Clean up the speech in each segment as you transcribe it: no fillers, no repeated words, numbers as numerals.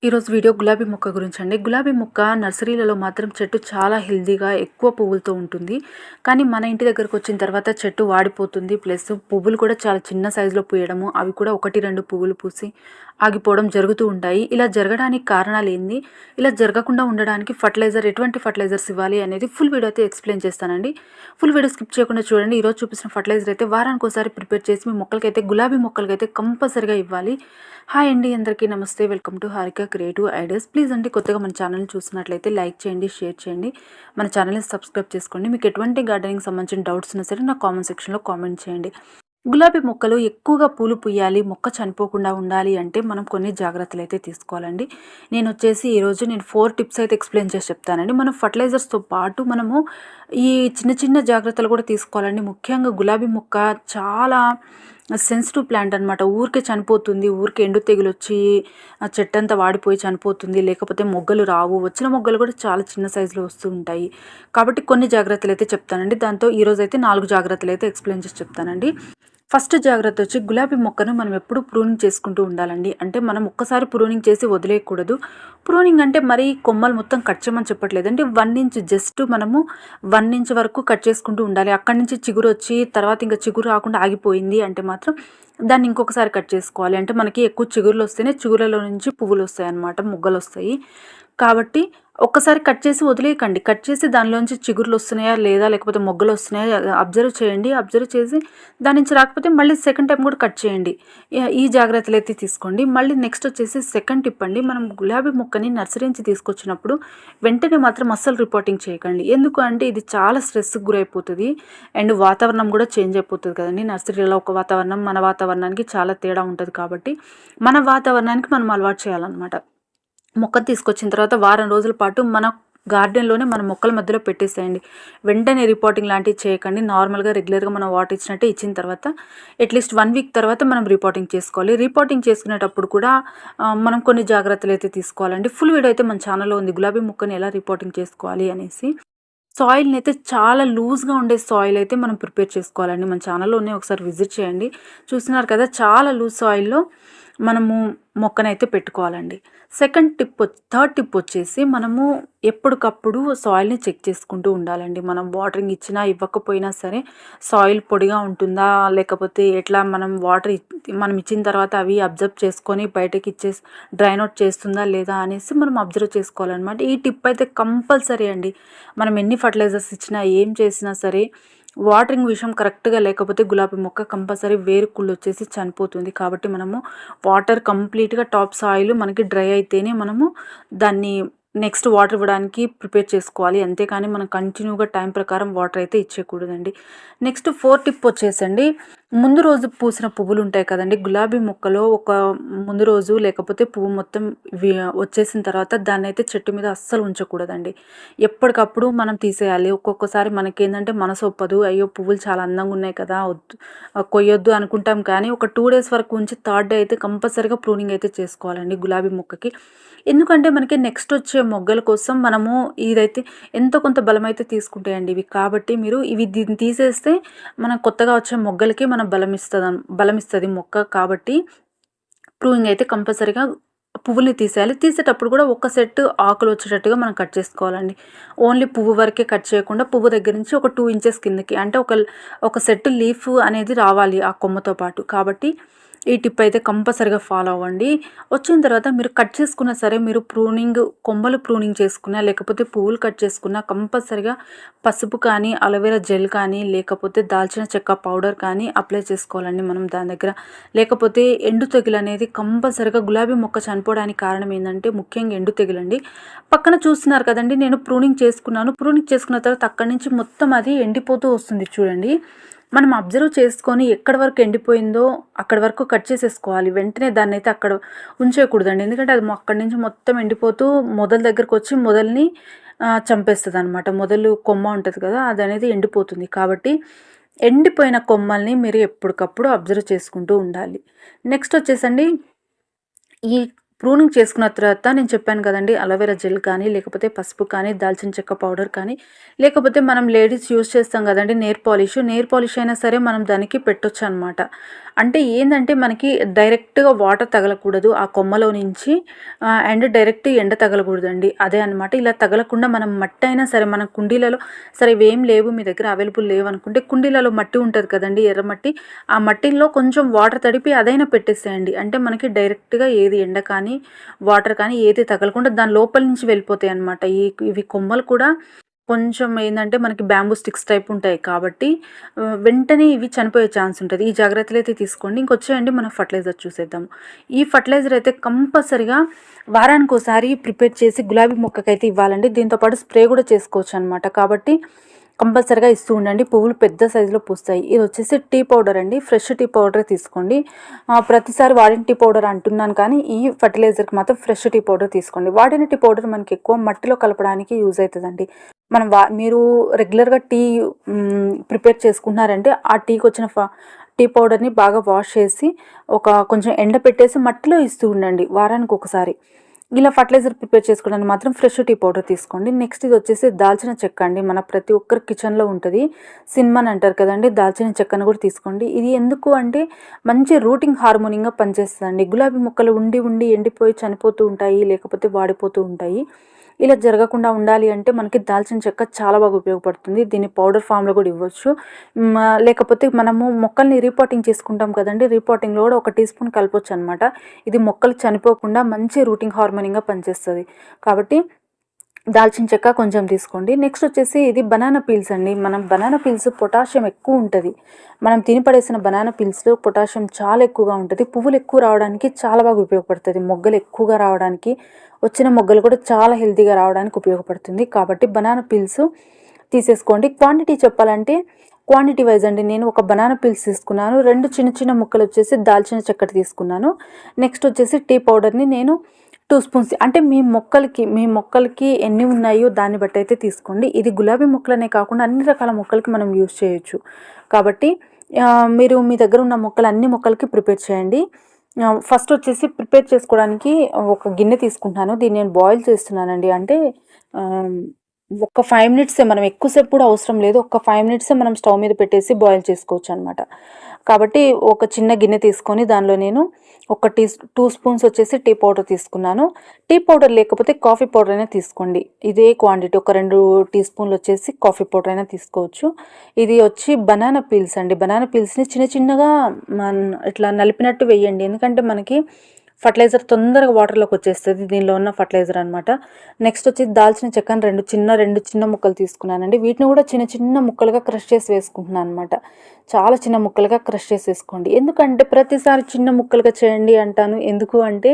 ఈరోజు వీడియో గులాబీ మొక్క గురించి అండి. గులాబీ మొక్క నర్సరీలలో మాత్రం చెట్టు చాలా హెల్తీగా ఎక్కువ పువ్వులతో ఉంటుంది. కానీ మన ఇంటి దగ్గరకు వచ్చిన తర్వాత చెట్టు వాడిపోతుంది. ప్లస్ పువ్వులు కూడా చాలా చిన్న సైజులో పూయడము, అవి కూడా 1, 2 పువ్వులు పూసి ఆగిపోవడం జరుగుతూ ఉంటాయి. ఇలా జరగడానికి కారణాలు ఏంది? ఇలా జరగకుండా ఉండడానికి ఎటువంటి ఫర్టిలైజర్స్ ఇవ్వాలి అనేది ఫుల్ వీడియో అయితే ఎక్స్ప్లెయిన్ చేస్తానండి. ఫుల్ వీడియో స్కిప్ చేయకుండా చూడండి. ఈరోజు చూపిస్తున్న ఫర్టిలైజర్ అయితే వారానికి ఒకసారి ప్రిపేర్ చేసి మీ మొక్కలకైతే గులాబీ మొక్కలకైతే కంపల్సరిగా ఇవ్వాలి. హాయ్ అండి, అందరికీ నమస్తే. Welcome to Harika creative ideas. Please అండి, కొత్తగా మన ఛానల్ని చూసినట్లయితే లైక్ చేయండి, షేర్ చేయండి, మన ఛానల్ని సబ్స్క్రైబ్ చేసుకోండి. మీకు ఎటువంటి గార్డెనింగ్ సంబంధించిన డౌట్స్ ఉన్నా సరే నా కామెంట్ సెక్షన్లో కామెంట్ చేయండి. గులాబీ మొక్కలు ఎక్కువగా పూలు పూయాలి, మొక్క చనిపోకుండా ఉండాలి అంటే మనం కొన్ని జాగ్రత్తలు అయితే తీసుకోవాలండి. ఈరోజు 4 టిప్స్ అయితే ఎక్స్ప్లెయిన్ చేసి చెప్తానండి. మనం ఫర్టిలైజర్స్తో పాటు మనము ఈ చిన్న చిన్న జాగ్రత్తలు కూడా తీసుకోవాలండి. ముఖ్యంగా గులాబీ మొక్క చాలా సెన్సిటివ్ ప్లాంట్ అనమాట. ఊరికే చనిపోతుంది, ఊరికే ఎండు తెగులు వచ్చి ఆ చెట్టంతా వాడిపోయి చనిపోతుంది, లేకపోతే మొగ్గలు రావు. వచ్చిన మొగ్గలు కూడా చాలా చిన్న సైజులో వస్తూ ఉంటాయి. కాబట్టి కొన్ని జాగ్రత్తలు అయితే చెప్తానండి. దాంతో ఈరోజు అయితే 4 జాగ్రత్తలు అయితే ఎక్స్ప్లెయిన్ చేసి చెప్తానండి. ఫస్ట్ జాగ్రత్త వచ్చి గులాబీ మొక్కను మనం ఎప్పుడు ప్రూనింగ్ చేసుకుంటూ ఉండాలండి. అంటే మనం ఒక్కసారి ప్రూనింగ్ చేసి వదిలేయకూడదు. ప్రూనింగ్ అంటే మరీ కొమ్మలు మొత్తం కట్ చేయమని చెప్పట్లేదండి. 1 ఇంచ్ జస్ట్ మనము 1 ఇంచ్ వరకు కట్ చేసుకుంటూ ఉండాలి. అక్కడి నుంచి చిగురు వచ్చి తర్వాత ఇంకా చిగురు రాకుండా ఆగిపోయింది అంటే మాత్రం దాన్ని ఇంకొకసారి కట్ చేసుకోవాలి. అంటే మనకి ఎక్కువ చిగురులు వస్తేనే చిగురులలో నుంచి పువ్వులు వస్తాయి అన్నమాట, మొగ్గలు వస్తాయి. కాబట్టి ఒక్కసారి కట్ చేసి వదిలేయకండి. కట్ చేసి దానిలోంచి చిగురులు వస్తున్నాయా లేదా, లేకపోతే మొగ్గలు వస్తున్నాయా అబ్జర్వ్ చేయండి. అబ్జర్వ్ చేసి దాని నుంచి రాకపోతే మళ్ళీ సెకండ్ టైం కూడా కట్ చేయండి. ఈ జాగ్రత్తలు అయితే తీసుకోండి. మళ్ళీ నెక్స్ట్ వచ్చేసి సెకండ్ టిప్ అండి. మనం గులాబీ మొక్కని నర్సరీ నుంచి తీసుకొచ్చినప్పుడు వెంటనే మాత్రం అస్సలు రిపోర్టింగ్ చేయకండి. ఎందుకు అంటే ఇది చాలా స్ట్రెస్కి గురైపోతుంది అండ్ వాతావరణం కూడా చేంజ్ అయిపోతుంది కదండి. నర్సరీలో ఒక వాతావరణం, మన వాతావరణానికి చాలా తేడా ఉంటుంది. కాబట్టి మన వాతావరణానికి మనం అలవాటు చేయాలన్నమాట. మొక్కను తీసుకొచ్చిన తర్వాత వారం రోజుల పాటు మన గార్డెన్లోనే మన మొక్కల మధ్యలో పెట్టేసేయండి. వెంటనే రిపోర్టింగ్ లాంటివి చేయకండి. నార్మల్గా రెగ్యులర్గా మనం వాటర్ ఇచ్చినట్టే ఇచ్చిన తర్వాత అట్లీస్ట్ 1 వీక్ తర్వాత మనం రిపోర్టింగ్ చేసుకోవాలి. రిపోర్టింగ్ చేసుకునేటప్పుడు కూడా మనం కొన్ని జాగ్రత్తలు అయితే తీసుకోవాలండి. ఫుల్ వీడియో అయితే మన ఛానల్లో ఉంది, గులాబీ మొక్కని ఎలా రిపోర్టింగ్ చేసుకోవాలి అనేసి. సాయిల్ని అయితే చాలా లూజ్గా ఉండే సాయిల్ అయితే మనం ప్రిపేర్ చేసుకోవాలండి. మన ఛానల్లోనే ఒకసారి విజిట్ చేయండి. చూస్తున్నారు కదా, చాలా లూజ్ సాయిల్లో మనము మొక్కనైతే పెట్టుకోవాలండి. థర్డ్ టిప్ వచ్చేసి మనము ఎప్పటికప్పుడు సాయిల్ని చెక్ చేసుకుంటూ ఉండాలండి. మనం వాటరింగ్ ఇచ్చినా ఇవ్వకపోయినా సరే సాయిల్ పొడిగా ఉంటుందా, లేకపోతే ఎట్లా మనం ఇచ్చిన తర్వాత అవి అబ్జర్వ్ చేసుకొని బయటకి డ్రైన్ అవుట్ చేస్తుందా లేదా అనేసి మనం అబ్జర్వ్ చేసుకోవాలన్నమాట. ఈ టిప్ అయితే కంపల్సరీ అండి. మనం ఎన్ని ఫర్టిలైజర్స్ ఇచ్చినా ఏం చేసినా సరే వాటరింగ్ విషయం కరెక్ట్గా లేకపోతే గులాబీ మొక్క కంపల్సరీ వేరుకుళ్ళు వచ్చేసి చనిపోతుంది. కాబట్టి మనము వాటర్ కంప్లీట్గా టాప్ సాయిల్ మనకి డ్రై అయితేనే మనము దాన్ని నెక్స్ట్ వాటర్ ఇవ్వడానికి ప్రిపేర్ చేసుకోవాలి. అంతేకాని మనం కంటిన్యూగా టైం ప్రకారం వాటర్ అయితే ఇచ్చేయకూడదండి. నెక్స్ట్ 4 టిప్ వచ్చేసండి, ముందు రోజు పూసిన పువ్వులు ఉంటాయి కదండి. గులాబీ మొక్కలో ఒక ముందు రోజు లేకపోతే పువ్వు మొత్తం వచ్చేసిన తర్వాత దాన్ని అయితే చెట్టు మీద అస్సలు ఉంచకూడదండి. ఎప్పటికప్పుడు మనం తీసేయాలి. ఒక్కొక్కసారి మనకేంటంటే మనసు ఒప్పదు, అయ్యో పువ్వులు చాలా అందంగా ఉన్నాయి కదా, కొయ్యొద్దు అనుకుంటాం. కానీ ఒక 2 డేస్ వరకు ఉంచి థర్డ్ డే అయితే కంపల్సరీగా ప్రూనింగ్ అయితే చేసుకోవాలండి గులాబీ మొక్కకి. ఎందుకంటే మనకి నెక్స్ట్ వచ్చే మొగ్గల కోసం మనము ఇదైతే ఎంతో కొంత బలం అయితే తీసుకుంటాయండి ఇవి. కాబట్టి మీరు దీన్ని తీసేస్తే మనం కొత్తగా వచ్చే మొగ్గలకి మనం బలమిస్తుంది మొక్క. కాబట్టి ప్రూనింగ్ అయితే కంపల్సరీగా పువ్వుల్ని తీసేయాలి. తీసేటప్పుడు కూడా ఒక సెట్ ఆకులు వచ్చేటట్టుగా మనం కట్ చేసుకోవాలండి. ఓన్లీ పువ్వు వరకే కట్ చేయకుండా పువ్వు దగ్గర నుంచి ఒక 2 ఇంచెస్ కిందకి, అంటే ఒక సెట్ లీఫ్ అనేది రావాలి ఆ కొమ్మతో పాటు. కాబట్టి ఈ టిప్ అయితే కంపల్సరీగా ఫాలో అవ్వండి. వచ్చిన తర్వాత మీరు కట్ చేసుకున్నా సరే, మీరు కొమ్మలు ప్రూనింగ్ చేసుకున్నా లేకపోతే పువ్వులు కట్ చేసుకున్నా కంపల్సరీగా పసుపు కానీ, అలోవెరా జెల్ కానీ, లేకపోతే దాల్చిన చెక్క పౌడర్ కానీ అప్లై చేసుకోవాలండి మనం దాని దగ్గర. లేకపోతే ఎండు తెగులు అనేది కంపల్సరీగా గులాబీ మొక్క చనిపోవడానికి కారణం ఏంటంటే ముఖ్యంగా ఎండు తెగులండి. పక్కన చూస్తున్నారు కదండి, నేను ప్రూనింగ్ చేసుకున్నాను. ప్రూనింగ్ చేసుకున్న తర్వాత అక్కడి నుంచి మొత్తం అది ఎండిపోతూ వస్తుంది చూడండి. మనం అబ్జర్వ్ చేసుకొని ఎక్కడి వరకు ఎండిపోయిందో అక్కడి వరకు కట్ చేసేసుకోవాలి. వెంటనే దాన్ని అయితే అక్కడ ఉంచేయకూడదండి. ఎందుకంటే అది అక్కడి నుంచి మొత్తం ఎండిపోతూ మొదల దగ్గరకు వచ్చి మొదల్ని చంపేస్తుంది అనమాట. మొదలు కొమ్మ ఉంటుంది కదా, అది అనేది ఎండిపోతుంది. కాబట్టి ఎండిపోయిన కొమ్మల్ని మీరు ఎప్పటికప్పుడు అబ్జర్వ్ చేసుకుంటూ ఉండాలి. నెక్స్ట్ వచ్చేసండి, ఈ ప్రూనింగ్ చేసుకున్న తర్వాత నేను చెప్పాను కదండీ! అలోవెరా జెల్ కానీ, లేకపోతే పసుపు కానీ, దాల్చిన చెక్క పౌడర్ కానీ, లేకపోతే మనం లేడీస్ యూజ్ చేస్తాం కదండీ! నెయిల్ పాలిష్ అయినా సరే మనం దానికి పెట్టొచ్చనమాట. అంటే ఏందంటే మనకి డైరెక్ట్‌గా వాటర్ తగలకూడదు ఆ కొమ్మలో నుంచి అండ్ డైరెక్ట్ ఎండ తగలకూడదండి. అదే అనమాట. ఇలా తగలకుండా మనం మట్టి అయినా సరే మన కుండీలలో సరే ఇవేం లేవు మీ దగ్గర అవైలబుల్ లేవనుకుంటే కుండీలలో మట్టి ఉంటది కదండీ! ఎర్రమట్టి. ఆ మట్టిలో కొంచెం వాటర్ తడిపి అదైనా పెట్టేసేయండి. అంటే మనకి డైరెక్ట్‌గా ఏది ఎండ కానీ, వాటర్ కానీ ఏది తగలకుండా దాని లోపల నుంచి వెళ్ళిపోతాయన్నమాట. ఇవి కొమ్మలు కూడా కొంచెం ఏందంటే మనకి బ్యాంబూ స్టిక్స్ టైప్ ఉంటాయి కాబట్టి వెంటనే ఇవి చనిపోయే ఛాన్స్ ఉంటది. ఈ జాగ్రత్తలైతే తీసుకోండి. ఇంకొచ్చేయండి మనం ఫర్టిలైజర్ చూసేద్దాము. ఈ ఫర్టిలైజర్ అయితే కంపల్సరీగా వారానికోసారి ప్రిపేర్ చేసి గులాబీ మొక్కకైతే ఇవ్వాలండి. దీంతో పాటు స్ప్రే కూడా చేసుకోవచ్చనమాట. కాబట్టి కంపల్సరీగా ఇస్తూ ఉండండి. పువ్వులు పెద్ద సైజులో పూస్తాయి. ఇది వచ్చేసి టీ పౌడర్ అండి. ఫ్రెష్ టీ పౌడరే తీసుకోండి. ప్రతిసారి వాడిన టీ పౌడర్ అంటున్నాను కానీ ఈ ఫర్టిలైజర్కి మాత్రం ఫ్రెష్ టీ పౌడర్ తీసుకోండి. వాడిన టీ పౌడర్ మనకి ఎక్కువ మట్టిలో కలపడానికి యూజ్ అవుతుందండి. మనం మీరు రెగ్యులర్గా టీ ప్రిపేర్ చేసుకుంటున్నారంటే ఆ టీకి వచ్చిన టీ పౌడర్ని బాగా వాష్ చేసి కొంచెం ఎండ పెట్టేసి మట్టిలో ఇస్తూ ఉండండి వారానికి ఒకసారి. ఇలా ఫర్టిలైజర్ ప్రిపేర్ చేసుకోవడానికి మాత్రం ఫ్రెష్ టీ పౌడర్ తీసుకోండి. నెక్స్ట్ ఇది వచ్చేసి దాల్చిన చెక్క అండి. మన ప్రతి ఒక్కరి కిచెన్లో ఉంటుంది. సిన్నమన్ అంటారు కదండి, దాల్చిన చెక్కను కూడా తీసుకోండి. ఇది ఎందుకు అంటే మంచి రూటింగ్ హార్మోనింగ్గా పనిచేస్తుందండి. గులాబీ మొక్కలు ఉండి ఉండి ఎండిపోయి చనిపోతూ ఉంటాయి, లేకపోతే వాడిపోతూ ఉంటాయి. ఇలా జరగకుండా ఉండాలి అంటే మనకి దాల్చిన చెక్క చాలా బాగా ఉపయోగపడుతుంది. దీన్ని పౌడర్ ఫామ్లో కూడా ఇవ్వచ్చు. లేకపోతే మనము మొక్కల్ని రీపాటింగ్ చేసుకుంటాం కదండి, రీపాటింగ్లో కూడా 1 టీ స్పూన్ కలపొచ్చు అనమాట. ఇది మొక్కలు చనిపోకుండా మంచి రూటింగ్ హార్మోనింగ్గా పనిచేస్తుంది. కాబట్టి దాల్చిన చెక్క కొంచెం తీసుకోండి. నెక్స్ట్ వచ్చేసి ఇది బనానా పీల్స్ అండి. మనం బనానా పీల్స్ పొటాషియం ఎక్కువ ఉంటుంది. మనం తిని పడేసిన బనానా పీల్స్లో పొటాషియం చాలా ఎక్కువగా ఉంటుంది. పువ్వులు ఎక్కువ రావడానికి చాలా బాగా ఉపయోగపడుతుంది. మొగ్గలు ఎక్కువగా రావడానికి, వచ్చిన మొగ్గలు కూడా చాలా హెల్తీగా రావడానికి ఉపయోగపడుతుంది. కాబట్టి బనానా పీల్స్ తీసేసుకోండి. క్వాంటిటీ చెప్పాలంటే క్వాంటిటీ వైజ్ అండి. నేను ఒక బనానా పీల్స్ తీసుకున్నాను. 2 చిన్న చిన్న ముక్కలు వచ్చేసి దాల్చిన చెక్కటి తీసుకున్నాను. నెక్స్ట్ వచ్చేసి టీ పౌడర్ని నేను 2 స్పూన్స్, అంటే మీ మొక్కలకి ఎన్ని ఉన్నాయో దాన్ని బట్టి అయితే తీసుకోండి. ఇది గులాబీ మొక్కలనే కాకుండా అన్ని రకాల మొక్కలకి మనం యూజ్ చేయొచ్చు. కాబట్టి మీరు మీ దగ్గర ఉన్న అన్ని మొక్కలకి ప్రిపేర్ చేయండి. ఫస్ట్ వచ్చేసి ప్రిపేర్ చేసుకోవడానికి ఒక గిన్నె తీసుకుంటున్నాను. దీన్ని నేను బాయిల్ చేస్తున్నానండి. అంటే ఒక 5 మినిట్సే, మనం ఎక్కువసేపు కూడా అవసరం లేదు. ఒక 5 మినిట్సే మనం స్టవ్ మీద పెట్టేసి బాయిల్ చేసుకోవచ్చు అనమాట. కాబట్టి ఒక చిన్న గిన్నె తీసుకొని దానిలో నేను 2 స్పూన్స్ వచ్చేసి టీ పౌడర్ తీసుకున్నాను. టీ పౌడర్ లేకపోతే కాఫీ పౌడర్ అయినా తీసుకోండి. ఇదే క్వాంటిటీ ఒక 2 టీ స్పూన్లు వచ్చేసి కాఫీ పౌడర్ అయినా తీసుకోవచ్చు. ఇది వచ్చి బనానా పీల్స్ అండి. బనానా పీల్స్ని చిన్న చిన్నగా ఇట్లా నలిపినట్టు వేయండి. ఎందుకంటే మనకి ఫర్టిలైజర్ తొందరగా వాటర్లోకి వచ్చేస్తుంది, దీనిలో ఉన్న ఫర్టిలైజర్ అనమాట. నెక్స్ట్ వచ్చి దాల్చిన చెక్కను రెండు చిన్న ముక్కలు తీసుకున్నానండి. వీటిని కూడా చిన్న చిన్న ముక్కలుగా క్రష్ చేసి వేసుకుంటున్నాను అనమాట. చాలా చిన్న ముక్కలుగా క్రష్ చేసి వేసుకోండి. ఎందుకంటే ప్రతిసారి చిన్న ముక్కలుగా చేయండి అంటాను. ఎందుకు అంటే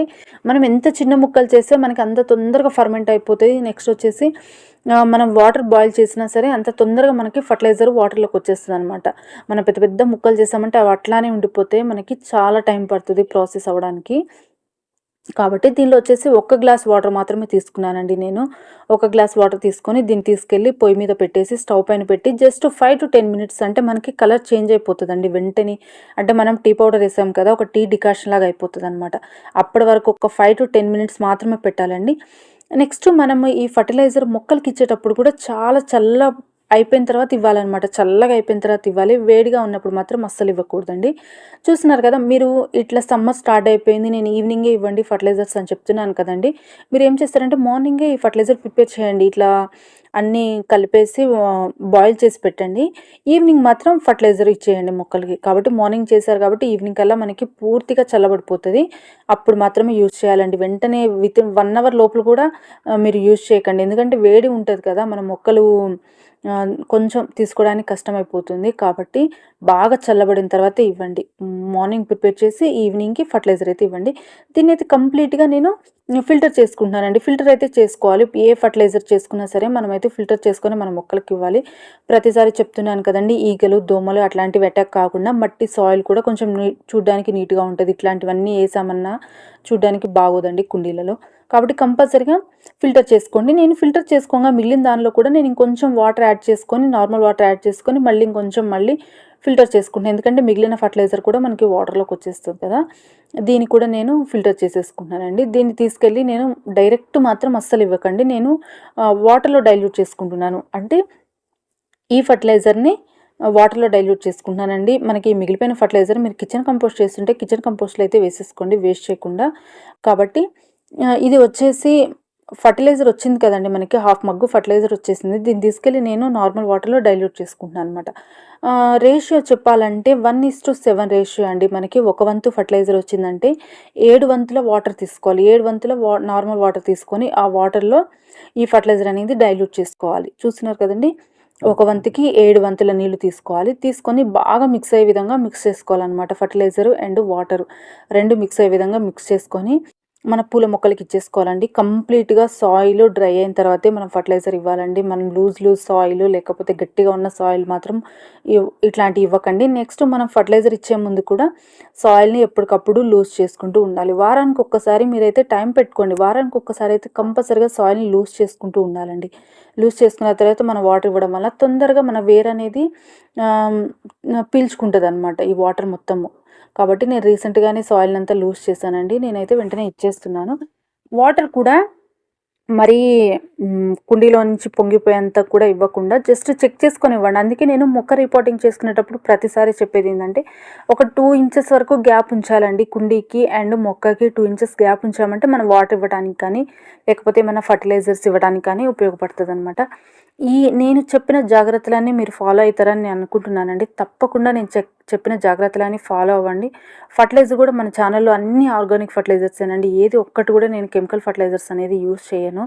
మనం ఎంత చిన్న ముక్కలు చేస్తే మనకి అంత తొందరగా ఫర్మెంట్ అయిపోతుంది. నెక్స్ట్ వచ్చేసి మనం వాటర్ బాయిల్ చేసినా సరే అంత తొందరగా మనకి ఫర్టిలైజర్ వాటర్లోకి వచ్చేస్తుంది అనమాట. మనం పెద్ద పెద్ద ముక్కలు చేసామంటే అవి అట్లానే ఉండిపోతే మనకి చాలా టైం పడుతుంది ప్రాసెస్ అవ్వడానికి. కాబట్టి దీనిలో వచ్చేసి 1 గ్లాస్ వాటర్ మాత్రమే తీసుకున్నానండి నేను. 1 గ్లాస్ వాటర్ తీసుకొని దీన్ని తీసుకెళ్ళి పొయ్యి మీద పెట్టేసి స్టవ్ పైన పెట్టి జస్ట్ 5 to 10 మినిట్స్, అంటే మనకి కలర్ చేంజ్ అయిపోతుందండి వెంటనే. అంటే మనం టీ పౌడర్ వేసాం కదా, ఒక టీ డికాషన్ లాగా అయిపోతుంది అనమాట. అప్పటి వరకు ఒక 5 to 10 మినిట్స్ మాత్రమే పెట్టాలండి. నెక్స్ట్ మనము ఈ ఫర్టిలైజర్ మొక్కలకి ఇచ్చేటప్పుడు కూడా చాలా అయిపోయిన తర్వాత ఇవ్వాలన్నమాట. చల్లగా అయిపోయిన తర్వాత ఇవ్వాలి. వేడిగా ఉన్నప్పుడు మాత్రం అస్సలు ఇవ్వకూడదండి. చూస్తున్నారు కదా, మీరు ఇట్లా సమ్మర్ స్టార్ట్ అయిపోయింది, నేను ఈవినింగే ఇవ్వండి ఫర్టిలైజర్స్ అని చెప్తున్నాను కదండి. మీరు ఏం చేస్తారంటే మార్నింగే ఈ ఫర్టిలైజర్ ప్రిపేర్ చేయండి. ఇట్లా అన్నీ కలిపేసి బాయిల్ చేసి పెట్టండి. ఈవినింగ్ మాత్రం ఫర్టిలైజర్ ఇచ్చేయండి మొక్కలకి. కాబట్టి మార్నింగ్ చేశారు కాబట్టి ఈవినింగ్ కల్లా మనకి పూర్తిగా చల్లబడిపోతుంది. అప్పుడు మాత్రమే యూజ్ చేయాలండి. వెంటనే వితిన్ 1 అవర్ లోపల కూడా మీరు యూజ్ చేయకండి. ఎందుకంటే వేడి ఉంటుంది కదా, మన మొక్కలు కొంచెం తీసుకోవడానికి కష్టమైపోతుంది. కాబట్టి బాగా చల్లబడిన తర్వాత ఇవ్వండి. మార్నింగ్ ప్రిపేర్ చేసి ఈవినింగ్కి ఫర్టిలైజర్ అయితే ఇవ్వండి. దీన్ని అయితే కంప్లీట్గా నేను ఫిల్టర్ చేసుకుంటున్నానండి. ఫిల్టర్ అయితే చేసుకోవాలి. ఏ ఫర్టిలైజర్ చేసుకున్నా సరే మనమైతే ఫిల్టర్ చేసుకొని మన మొక్కలకి ఇవ్వాలి. ప్రతిసారి చెప్తున్నాను కదండి, ఈగలు దోమలు అట్లాంటివి అటాక్ కాకుండా మట్టి సాయిల్ కూడా కొంచెం చూడడానికి నీట్గా ఉంటుంది. ఇట్లాంటివన్నీ వేసామన్నా చూడడానికి బాగోదండి కుండీలలో. కాబట్టి కంపల్సరీగా ఫిల్టర్ చేసుకోండి. నేను ఫిల్టర్ చేసుకోగా మిగిలిన దానిలో కూడా నేను ఇంకొంచెం వాటర్ యాడ్ చేసుకొని, నార్మల్ వాటర్ యాడ్ చేసుకొని మళ్ళీ ఇంకొంచెం ఫిల్టర్ చేసుకుంటున్నాను. ఎందుకంటే మిగిలిన ఫర్టిలైజర్ కూడా మనకి వాటర్లోకి వచ్చేస్తుంది కదా, దీన్ని కూడా నేను ఫిల్టర్ చేసేసుకుంటున్నానండి. దీన్ని తీసుకెళ్ళి నేను డైరెక్ట్ మాత్రం అస్సలు ఇవ్వకండి, నేను వాటర్లో డైల్యూట్ చేసుకుంటున్నాను. అంటే ఈ ఫర్టిలైజర్ని వాటర్లో డైల్యూట్ చేసుకుంటున్నానండి. మనకి మిగిలిపోయిన ఫర్టిలైజర్ మీరు కిచెన్ కంపోస్ట్ చేస్తుంటే కిచెన్ కంపోస్ట్లో అయితే వేసేసుకోండి, వేస్ట్ చేయకుండా. కాబట్టి ఇది వచ్చేసి ఫర్టిలైజర్ వచ్చింది కదండి, మనకి హాఫ్ మగ్గు ఫర్టిలైజర్ వచ్చేసింది. దీన్ని తీసుకెళ్ళి నేను నార్మల్ వాటర్లో డైల్యూట్ చేసుకుంటున్నాను అనమాట. రేషియో చెప్పాలంటే 1:7 రేషియో అండి. మనకి 1 వంతు ఫర్టిలైజర్ వచ్చిందంటే 7 వంతుల వాటర్ తీసుకోవాలి. 7 వంతుల నార్మల్ వాటర్ తీసుకొని ఆ వాటర్లో ఈ ఫర్టిలైజర్ అనేది డైల్యూట్ చేసుకోవాలి. చూస్తున్నారు కదండి, 1 వంతుకి 7 వంతుల నీళ్లు తీసుకోవాలి. తీసుకొని బాగా మిక్స్ అయ్యే విధంగా మిక్స్ చేసుకోవాలన్నమాట. ఫర్టిలైజరు అండ్ వాటరు 2 మిక్స్ అయ్యే విధంగా మిక్స్ చేసుకొని మన పూల మొక్కలకి ఇచ్చేసుకోవాలండి. కంప్లీట్గా సాయిల్ డ్రై అయిన తర్వాతే మనం ఫర్టిలైజర్ ఇవ్వాలండి. మనం లూజ్ సాయిల్ లేకపోతే గట్టిగా ఉన్న సాయిల్ మాత్రం ఇట్లాంటివి ఇవ్వకండి. నెక్స్ట్ మనం ఫర్టిలైజర్ ఇచ్చే ముందు కూడా సాయిల్ని ఎప్పటికప్పుడు లూజ్ చేసుకుంటూ ఉండాలి. వారానికి ఒక్కసారి మీరైతే టైం పెట్టుకోండి. వారానికి ఒక్కసారి అయితే కంపల్సరీగా సాయిల్ని లూజ్ చేసుకుంటూ ఉండాలండి. లూజ్ చేసుకున్న తర్వాత మనం వాటర్ ఇవ్వడం వల్ల తొందరగా మన వేర్ అనేది పీల్చుకుంటుంది అనమాట ఈ వాటర్ మొత్తము. కాబట్టి నేను రీసెంట్గానే సాయిల్ అంతా లూజ్ చేశానండి. నేనైతే వెంటనే ఇచ్చేస్తున్నాను. వాటర్ కూడా మరీ కుండీలో నుంచి పొంగిపోయేంత కూడా ఇవ్వకుండా జస్ట్ చెక్ చేసుకొని ఇవ్వండి. అందుకే నేను మొక్క రిపోర్టింగ్ చేసుకునేటప్పుడు ప్రతిసారి చెప్పేది ఏంటంటే ఒక 2 ఇంచెస్ వరకు గ్యాప్ ఉంచాలండి. కుండీకి అండ్ మొక్కకి 2 ఇంచెస్ గ్యాప్ ఉంచామంటే మనం వాటర్ ఇవ్వడానికి కానీ లేకపోతే ఏమైనా ఫర్టిలైజర్స్ ఇవ్వడానికి కానీ ఉపయోగపడుతుంది అనమాట. నేను చెప్పిన జాగ్రత్తలన్నీ మీరు ఫాలో అవుతారని నేను అనుకుంటున్నానండి. తప్పకుండా నేను చెప్పిన జాగ్రత్తలన్నీ ఫాలో అవ్వండి. ఫర్టిలైజర్ కూడా మన ఛానల్లో అన్ని ఆర్గానిక్ ఫర్టిలైజర్సేనండి. ఏది ఒక్కటి కూడా నేను కెమికల్ ఫర్టిలైజర్స్ అనేది యూస్ చేయను.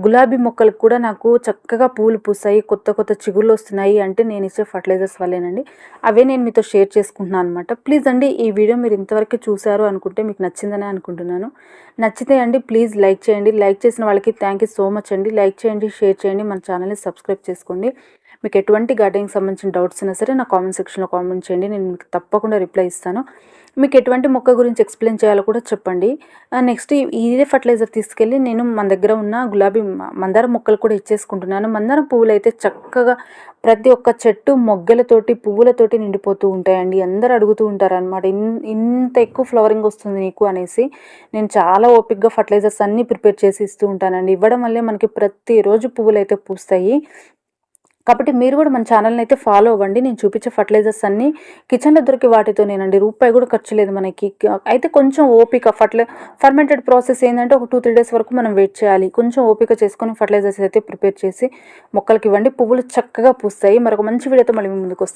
గులాబీ మొక్కలకు కూడా నాకు చక్కగా పూలు పూసాయి, కొత్త చిగుళ్ళు వస్తున్నాయి అంటే నేను ఇచ్చే ఫర్టిలైజర్స్ వల్లేనండి. అవే నేను మీతో షేర్ చేసుకుంటున్నాను అనమాట. ప్లీజ్ అండి, ఈ వీడియో మీరు ఇంతవరకు చూసారు అనుకుంటే మీకు నచ్చిందని అనుకుంటున్నాను. నచ్చితే అండి ప్లీజ్ లైక్ చేయండి. లైక్ చేసిన వాళ్ళకి థ్యాంక్ యూ సో మచ్ అండి. లైక్ చేయండి, షేర్ చేయండి, మన ఛానల్ని సబ్స్క్రైబ్ చేసుకోండి. మీకు ఎటువంటి గార్డెనింగ్ సంబంధించిన డౌట్స్ అయినా సరే నా కామెంట్ సెక్షన్లో కామెంట్ చేయండి, నేను మీకు తప్పకుండా రిప్లై ఇస్తాను. మీకు ఎటువంటి మొక్క గురించి ఎక్స్ప్లెయిన్ చేయాలో కూడా చెప్పండి. నెక్స్ట్ ఇదే ఫర్టిలైజర్ తీసుకెళ్ళి నేను మన దగ్గర ఉన్న గులాబీ మందారం మొక్కలు కూడా ఇచ్చేసుకుంటున్నాను. మందారం పువ్వులు అయితే చక్కగా ప్రతి ఒక్క చెట్టు మొగ్గలతోటి పువ్వులతోటి నిండిపోతూ ఉంటాయండి. అందరూ అడుగుతూ ఉంటారు అనమాట, ఇంత ఎక్కువ ఫ్లవరింగ్ వస్తుంది నీకు అనేసి. నేను చాలా ఓపిక్గా ఫర్టిలైజర్స్ అన్నీ ప్రిపేర్ చేసి ఇస్తూ ఉంటానండి. ఇవ్వడం వల్లే మనకి ప్రతిరోజు పువ్వులు అయితే పూస్తాయి. కాబట్టి మీరు కూడా మన ఛానల్ని అయితే ఫాలో అవ్వండి. నేను చూపించే ఫర్టిలైజర్స్ అన్నీ కిచెన్లో దొరికే వాటితోనేనండి. రూపాయి కూడా ఖర్చు లేదు మనకి. అయితే కొంచెం ఓపిక ఫర్మెంటెడ్ ప్రాసెస్ ఏంటంటే ఒక 2-3 డేస్ వరకు మనం వెయిట్ చేయాలి. కొంచెం ఓపిక చేసుకొని ఫర్టిలైజర్స్ అయితే ప్రిపేర్ చేసి మొక్కలకి ఇవ్వండి. పువ్వులు చక్కగా పూస్తాయి. మరొక మంచి వీడియోతో మళ్ళీ ముందుకు వస్తాను.